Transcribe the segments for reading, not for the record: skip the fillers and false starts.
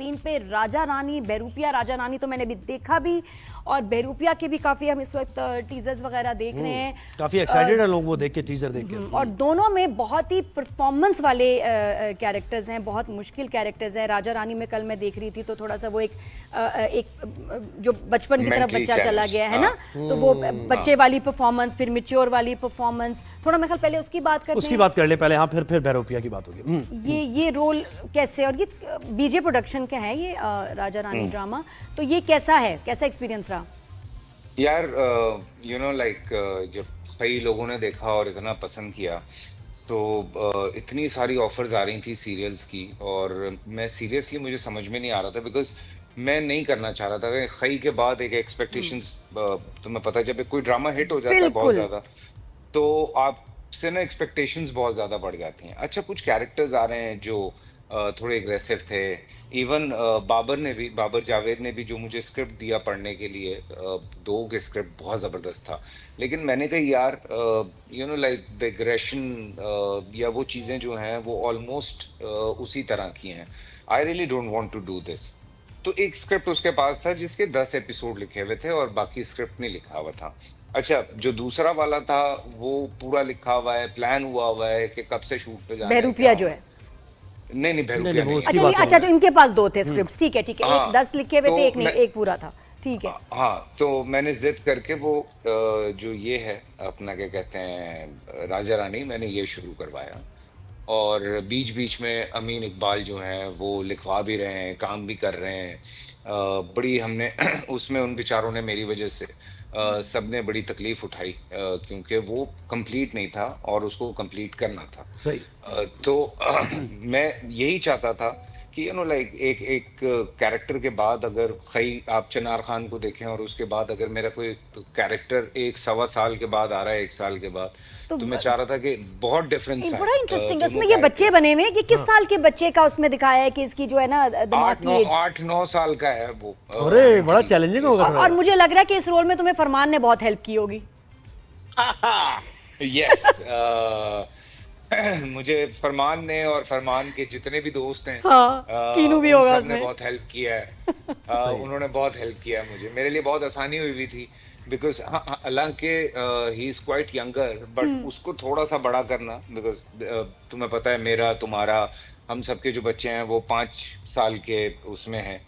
Screen पे राजा रानी, बहरूपिया राजा रानी तो मैंने भी देखा भी, और बहरूपिया के भी काफी हम इस वक्त टीजर्स वगैरह देख रहे हैं। काफी एक्साइटेड है लोग वो देख के, टीजर देख के। और दोनों में बहुत ही परफॉर्मेंस वाले कैरेक्टर्स हैं, बहुत मुश्किल कैरेक्टर्स हैं। राजा रानी में कल मैं देख रही थी तो थोड़ा सा वो एक जो बचपन की तरफ बच्चा चला गया है ना, तो वो बच्चे वाली परफॉर्मेंस, फिर मैच्योर वाली परफॉर्मेंस, थोड़ा मैं ख्याल पहले उसकी बात करते हैं। उसकी बात कर ले पहले, हाँ, फिर बहरूपिया की बात होगी। ये रोल कैसे, और ये बीजे प्रोडक्शन का है ये राजा रानी ड्रामा, तो ये कैसा है, कैसा एक्सपीरियंस रहा? यार यू नो लाइक जब कई लोगों ने देखा और इतना पसंद किया, तो इतनी सारी ऑफर्स आ रही थी सीरियल्स की, और मैं सीरियसली मुझे समझ में नहीं आ रहा था, बिकॉज मैं नहीं करना चाह रहा था। खई के बाद एक एक्सपेक्टेशंस, तुम्हें पता है जब कोई ड्रामा हिट हो जाता है बहुत ज्यादा, तो आपसे ना एक्सपेक्टेशंस बहुत ज्यादा बढ़ जाती हैं। अच्छा, कुछ कैरेक्टर्स आ रहे हैं जो थोड़े एग्रेसिव थे। इवन बाबर जावेद ने भी जो मुझे स्क्रिप्ट दिया पढ़ने के लिए, दो के स्क्रिप्ट बहुत ज़बरदस्त था, लेकिन मैंने कहा यार you know like the aggression या वो चीज़ें जो हैं वो ऑलमोस्ट उसी तरह की हैं। I really don't want to do this. तो एक स्क्रिप्ट उसके पास था जिसके 10 एपिसोड लिखे हुए थे और बाकी स्क्रिप्ट नहीं लिखा हुआ था। अच्छा, जो दूसरा वाला था वो पूरा लिखा हुआ है, प्लान हुआ है कि कब से शूट पे जाना है। बहरूपिया जो है, नहीं बहरूपिया नहीं। अच्छा तो इनके पास दो थे स्क्रिप्ट, ठीक है, एक 10 लिखे हुए थे, एक नहीं, एक पूरा था, ठीक है। हाँ, तो मैंने जिद करके वो जो ये है अपना क्या कहते हैं राजा रानी, मैंने ये शुरू करवाया, और बीच बीच में अमीन इकबाल जो हैं वो लिखवा भी रहे हैं, काम भी कर रहे हैं। बड़ी हमने उसमें उन बेचारों ने मेरी वजह से सबने बड़ी तकलीफ उठाई, क्योंकि वो कंप्लीट नहीं था और उसको कंप्लीट करना था। सही। तो मैं यही चाहता था कि यू नो लाइक एक कैरेक्टर के बाद अगर आप चिनार खान को देखें और उसके बाद अगर मेरा कोई कैरेक्टर 1-1.25 साल के बाद आ रहा है, 1 साल के बाद, तो मैं चाह रहा था कि बहुत डिफरेंस है। बड़ा इंटरेस्टिंग है उसमें, ये बच्चे बने हुए हैं कि किस साल के बच्चे का उसमें दिखाया है कि इसकी जो है ना दिमाग की एज 8-9 साल का है वो। अरे बड़ा चैलेंजिंग होगा। और मुझे लग रहा है कि इस रोल में तुम्हें फरमान ने बहुत हेल्प की होगी। यस, मुझे फरमान ने और फरमान के जितने भी दोस्त हैं, कीनू भी होगा उसमें, बहुत हेल्प किया है। उन्होंने बहुत हेल्प किया है मुझे, मेरे लिए बहुत आसानी हुई थी, बिकॉज हालांकि he is quite younger, but उसको थोड़ा सा बड़ा करना, बिकॉज तुम्हें पता है मेरा तुम्हारा हम सबके जो बच्चे हैं वो 5 साल के उसमें हैं,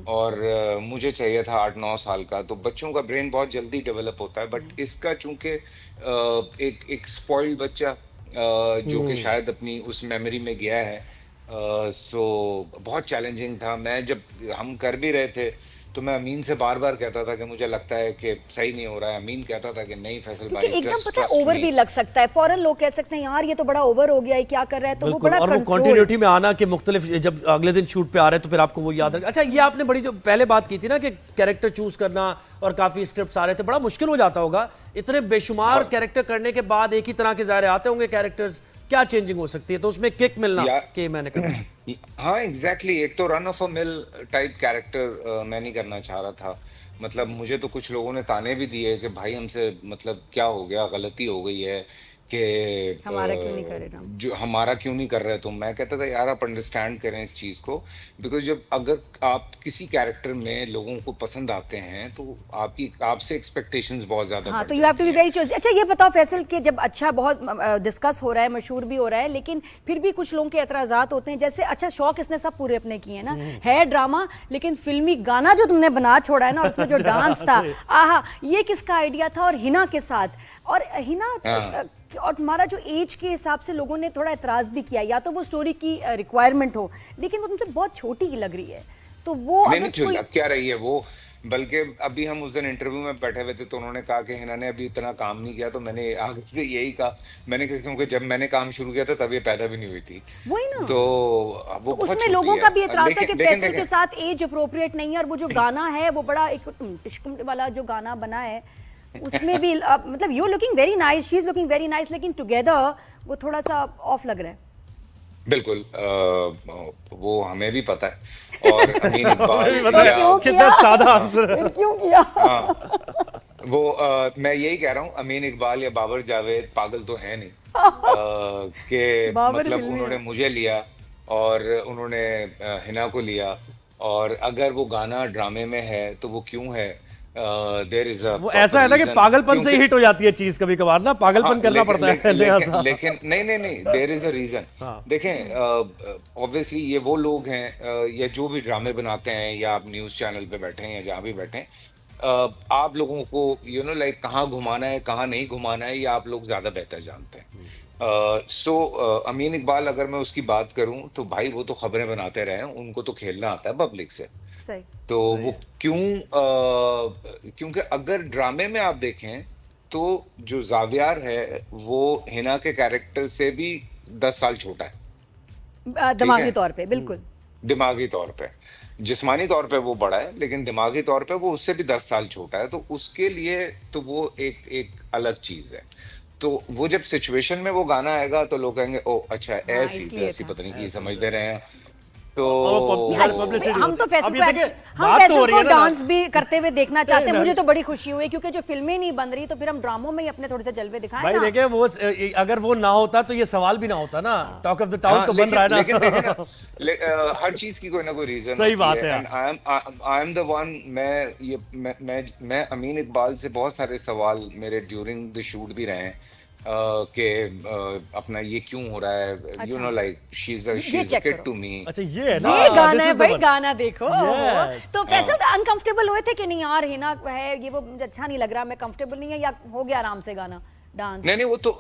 और मुझे चाहिए था 8-9 साल का। तो बच्चों का ब्रेन बहुत जल्दी डेवलप होता है, बट इसका चूंकि एक स्पॉइल्ड बच्चा जो कि शायद अपनी उस मेमोरी में गया है, सो बहुत चैलेंजिंग था। मैं जब हम कर भी रहे थे तो मैं अमीन से बार बार कहता था कि मुझे लगता है कि सही नहीं हो रहा है। अमीन कहता था कि नहीं फैसल भाई, एकदम पता है ओवर भी लग सकता है, फौरन लोग कह सकते हैं यार ये तो बड़ा ओवर हो गया है, क्या कर रहा है, तो वो बड़ा और वो कंटिन्यूटी में आना कि मुख्तलिफ जब अगले दिन शूट पे आ रहे हैं तो फिर आपको वो याद रखना। अच्छा, ये आपने बड़ी जो पहले बात की थी ना कि कैरेक्टर चूज करना और काफी स्क्रिप्ट्स आ रहे थे, बड़ा मुश्किल हो जाता होगा इतने बेशुमार कैरेक्टर करने के बाद। एक ही तरह के ज़ाहिर आते होंगे कैरेक्टर्स, क्या चेंजिंग हो सकती है, तो उसमें किक मिलना कि मैंने करना। हाँ एग्जैक्टली, एक तो run of a mill type character मैं नहीं करना चाह रहा था। मतलब मुझे तो कुछ लोगों ने ताने भी दिए कि भाई हमसे मतलब क्या हो गया, गलती हो गई है कि हमारा क्यों नहीं कर रहे, जो हमारा क्यों नहीं कर रहे। तो मैं कहता था यार आप अंडरस्टैंड करें इस चीज को, बिकॉज जब अगर आप किसी कैरेक्टर में लोगों को पसंद आते हैं तो आपसे एक्सपेक्टेशंस बहुत ज्यादा। हाँ, तो you have to be very choice. अच्छा ये बताओ फैसल कि जब अच्छा बहुत डिस्कस हो रहा है, मशहूर भी हो रहा है, लेकिन फिर भी कुछ लोगों के एतराजात होते हैं, जैसे अच्छा शौक इसने सब पूरे अपने किए ना, है ड्रामा, लेकिन फिल्मी गाना जो तुमने बना छोड़ा है ना, उसमें जो डांस था, आहा, ये किसका आइडिया था? और हिना के साथ, और हिना और तुम्हारा जो एज के हिसाब से लोगों ने थोड़ा एतराज भी किया, या तो वो स्टोरी की रिक्वायरमेंट हो, लेकिन वो तुमसे बहुत छोटी लग रही है, तो वो नहीं क्यों लग क्या रही है वो। बल्कि अभी हम उस दिन इंटरव्यू में बैठे हुए थे तो उन्होंने कहा कि हिना ने अभी इतना काम नहीं किया, तो मैंने आगे से यही कहा, मैंने कहा क्योंकि जब मैंने काम शुरू किया था तब ये पैदा भी नहीं हुई थी। वही ना, तो वो तो उसमें लोगों का भी एतराज था कि फैसल के साथ एज अप्रोप्रिएट नहीं है, और वो जो गाना है वो बड़ा एक टिश्क वाला जो गाना बना है उसमें भी मतलब you looking very nice, she is looking very nice, लेकिन टुगेदर वो थोड़ा सा ऑफ लग रहा है। बिल्कुल, वो हमें भी पता है। और अमीन इकबाल कितना सादा आंसर है, क्यों किया? वो मैं यही कह रहा हूँ, अमीन इकबाल या बाबर जावेद पागल तो है नहीं कि मतलब उन्होंने मुझे लिया और उन्होंने हिना को लिया, और अगर वो गाना ड्रामे में है तो वो क्यों है, देयर इज अ वो ऐसा है ना कि रीजन, पागलपन से ही क्योंकि हिट हो जाती है चीज, कभी कभार ना पागलपन करना लेकिन पड़ता है लेकिन नया लेकिन सा। लेकिन नहीं नहीं नहीं, देयर इज अ रीजन। हाँ। देखें, ऑब्वियसली ये वो लोग हैं, या जो भी ड्रामे बनाते हैं, या आप न्यूज चैनल पे बैठे हैं या जहां भी बैठे हैं, आप लोगों को लाइक कहाँ घुमाना है कहाँ नहीं घुमाना है, ये आप लोग ज्यादा बेहतर जानते हैं। सो अमीन इकबाल, अगर मैं उसकी बात करूं तो भाई वो तो खबरें बनाते रहे हैं, उनको तो खेलना आता है पब्लिक से। सही। तो सही वो है। क्यों, क्योंकि अगर ड्रामे में आप देखें तो जो जावियार है वो हिना के कैरेक्टर से भी 10 साल छोटा है। ठीक दिमागी है, तौर पे बिल्कुल। दिमागी तौर पे, जिस्मानी तौर पे वो बड़ा है, लेकिन दिमागी तौर पे वो उससे भी 10 साल छोटा है, तो उसके लिए तो वो एक एक अलग चीज है। तो वो जब सिचुएशन में वो गाना आएगा तो लोग कहेंगे ओ अच्छा हाँ, ऐसी तो इसलिए ऐसी, था। पता नहीं की समझ दे रहे हैं। तो और वो नहीं, पब्लिसिटी हम तो होती है। फैसल अब को ये देखिए, हम बात तो फैसल हो रही को है ना। डांस भी करते हुए देखना चाहते हैं। नहीं, मुझे तो बड़ी खुशी हुई क्योंकि जो फिल्में नहीं बन रही तो फिर हम ड्रामों में ही अपने थोड़े से जलवे दिखाएं भाई ना। देखिए वो अगर वो ना होता तो ये सवाल भी ना होता ना। टॉक ऑफ द टाउन हाँ, तो बन रहा है लेकिन देखे ना। ना, हर चीज की कोई ना कोई रीजन सही होती बात है। है। And I am the one, मैं अमीन इकबाल से बहुत सारे सवाल मेरे ड्यूरिंग द शूट भी रहे हैं, कि अपना ये क्यों हो रहा है, अच्छा, लाइक शी इज ये अ चेक किड करो। To me. अच्छा ये है ना, ये गाना this है is the भाई, one. गाना देखो। Yes. तो फैसल अनकंफर्टेबल हुए थे कि नहीं यार, हिना है ये वो मुझे अच्छा नहीं लग रहा, मैं कंफर्टेबल नहीं है, या हो गया आराम से गाना डांस? नहीं नहीं, वो तो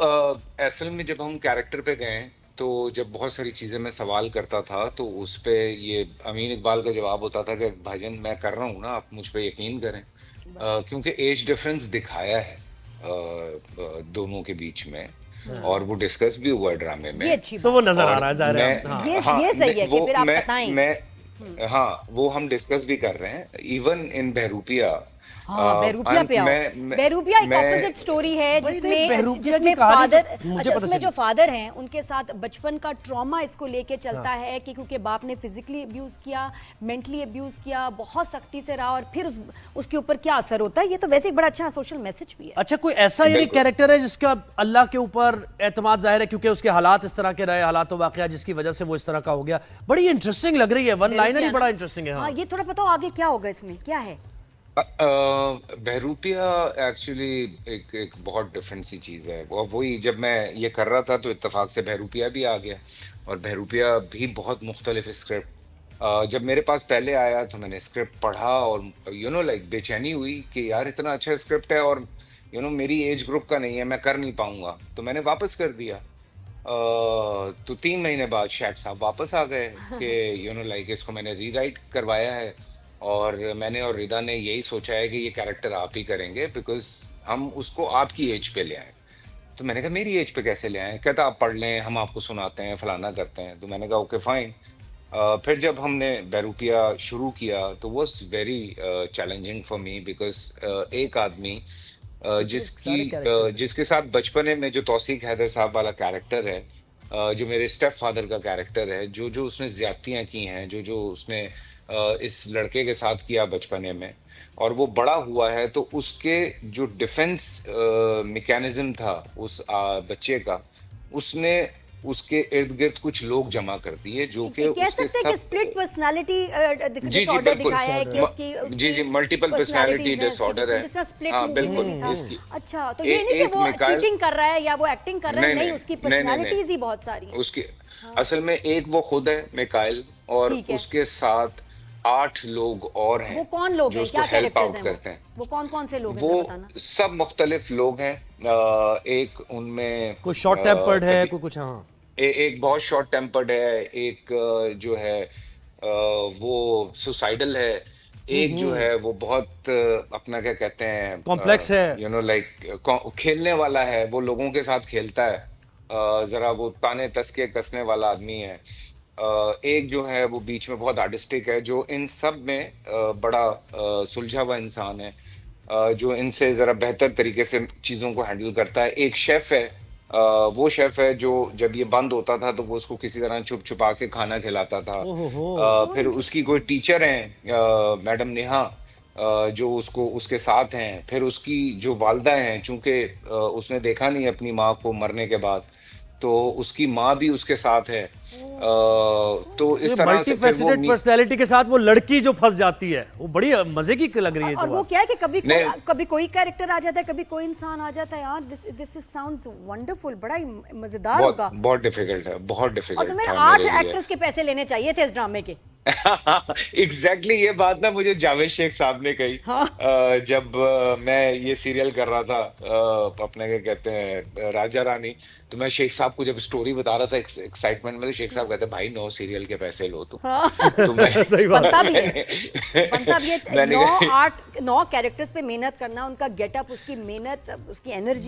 असल में जब हम कैरेक्टर पे गए तो जब बहुत सारी चीजें मैं सवाल करता था तो उस पे ये अमीन इकबाल का जवाब होता था कि भाईजान मैं कर रहा हूँ ना, आप मुझ पे यकीन करें। क्योंकि एज डिफरेंस दिखाया है दोनों के बीच में, और वो डिस्कस भी हुआ है ड्रामे में। ये अच्छी तो वो नजर आ और रहा है ज़ाहिर है। मैं, हाँ। ये सही है कि वो फिर आप बताएं। हाँ, वो हम डिस्कस भी कर रहे हैं, इवन इन बहरूपिया। हाँ, बहरूपिया पे आओ। बहरूपिया एक ऑपोजिट स्टोरी है भाई जिसमें नहीं, बहरूपिया की जिसमें कहानी फादर, तो मुझे अच्छा पता उसमें चली। जो फादर हैं उनके साथ बचपन का ट्रॉमा इसको लेके चलता है कि क्योंकि बाप ने फिजिकली अब्यूज किया, मेंटली अब्यूज किया, बहुत सख्ती से रहा, और फिर उसके ऊपर क्या असर होता है। ये तो वैसे एक बड़ा अच्छा सोशल मैसेज भी है। अच्छा कोई ऐसा यानी बिल्कुल। कैरेक्टर है जिसका अल्लाह के ऊपर एतमाद जाहिर है क्योंकि उसके हालात इस तरह के रहे, हालात वाकया जिसकी वजह से वो इस तरह का हो गया। बड़ी इंटरेस्टिंग लग रही है, वन लाइनर ही बड़ा इंटरेस्टिंग है। हाँ, हाँ। ये थोड़ा बताओ आगे क्या होगा इसमें, क्या है? बहरूपिया एक्चुअली एक बहुत डिफरेंट सी चीज है। और वही जब मैं ये कर रहा था तो इत्तेफाक से बहरूपिया भी आ गया, और बहरूपिया भी बहुत मुख्तलिफ स्क्रिप्ट। जब मेरे पास पहले आया तो मैंने स्क्रिप्ट पढ़ा और लाइक बेचैनी हुई कि यार इतना अच्छा स्क्रिप्ट है और मेरी एज ग्रुप का नहीं है, मैं कर नहीं पाऊंगा, तो मैंने वापस कर दिया। तो 3 महीने बाद शेख साहब वापस आ गए कि लाइक इसको मैंने रीराइट करवाया है, और मैंने और रिदा ने यही सोचा है कि ये कैरेक्टर आप ही करेंगे, बिकॉज हम उसको आपकी एज पे ले आए। तो मैंने कहा मेरी एज पे कैसे ले आए? कहता आप पढ़ लें, हम आपको सुनाते हैं, फलाना करते हैं। तो मैंने कहा ओके फाइन। फिर जब हमने बहरूपिया शुरू किया तो was very challenging for me, because एक आदमी जिसके साथ बचपने में जो तौसीक हैदर साहब वाला कैरेक्टर है, जो मेरे स्टेप फादर का कैरेक्टर है, जो जो उसने ज्यादतियां की हैं, जो जो उसने इस लड़के के साथ किया बचपने में, और वो बड़ा हुआ है, तो उसके जो डिफेंस मैकेनिज्म था उस बच्चे का, उसने उसके इर्द गिर्द कुछ लोग जमा कर दिए जो कि कह उसके सकते हैं कि सब। स्प्लिट पर्सनालिटी जी जी डिसऑर्डर बिल्कुल, दिखाया है कि उसकी जी जी मल्टीपल पर्सनालिटी डिसऑर्डर है। स्प्लिट हाँ मूवी बिल्कुल, में था। इसकी अच्छा, तो ये नहीं कि एक वो मिकाइल, चीटिंग कर रहा है या वो एक्टिंग कर रहा है, नहीं, उसकी नहीं, नहीं, पर्सनालिटीज ही बहुत सारी हैं। उसकी असल में एक वो खुद है मिकाइल, और ठीक है। उसके साथ 8 लोग और हैं वो कौन लोग जो हैं, उसको क्या हेल्प कैरेक्टर्स आउट हैं करते हैं। वो कौन कौन से लोग हैं, वो जरा बताना। सब मुख्तलिफ लोग हैं। एक उनमें कोई शॉर्ट टेम्पर्ड है, कोई कुछ। हाँ, एक बहुत शॉर्ट टेम्पर्ड है, एक जो है वो सुसाइडल है, एक जो है वो बहुत अपना क्या कहते हैं कॉम्प्लेक्स है। लाइक खेलने वाला है, वो लोगों के साथ खेलता है, जरा वो ताने तस्के कसने वाला आदमी है। एक जो है वो बीच में बहुत आर्टिस्टिक है, जो इन सब में बड़ा सुलझा हुआ इंसान है, जो इनसे जरा बेहतर तरीके से चीजों को हैंडल करता है। एक शेफ है, वो शेफ है जो जब ये बंद होता था तो वो उसको किसी तरह छुप छुपा के खाना खिलाता था। फिर उसकी कोई टीचर है मैडम नेहा, जो उसको उसके साथ हैं। फिर उसकी जो वालदा हैं, चूंकि उसने देखा नहीं अपनी माँ को मरने के बाद, तो उसकी माँ भी उसके साथ है। तो इस तरह मल्टी से फिर वो फैसेटेड पर्सनैलिटी के साथ वो लड़की जो फंस जाती है वो बड़ी मजे की लग रही है और तो वो बात। क्या है कि नहीं। कभी कोई कैरेक्टर आ जाता है, कभी कोई इंसान आ जाता है यार, दिस इज साउंड्स वंडरफुल, बड़ा ही मजेदार बहुत होगा। बहुत डिफिकल्ट है, बहुत और डिफिकल्ट तुम्हें था 8 मेरे लिए। एक्टर्स के पैसे लेने चाहिए थे इस ड्रामे के। एग्जैक्टली ये बात ना मुझे जावेद शेख साहब ने कही हाँ। जब मैं ये सीरियल कर रहा था अपने क्या कहते हैं राजा रानी। तो मैं शेख साहब को जब स्टोरी बता रहा था एक्साइटमेंट में, तो शेख साहब कहते भाई 9 सीरियल के पैसे लो तुम। हाँ। तो मैं सही बात बनता भी है, बनता भी है। मैंने 9 कैरेक्टर्स पे मेहनत करना, उनका गेटअप, उसकी मेहनत, उसकी एनर्जी।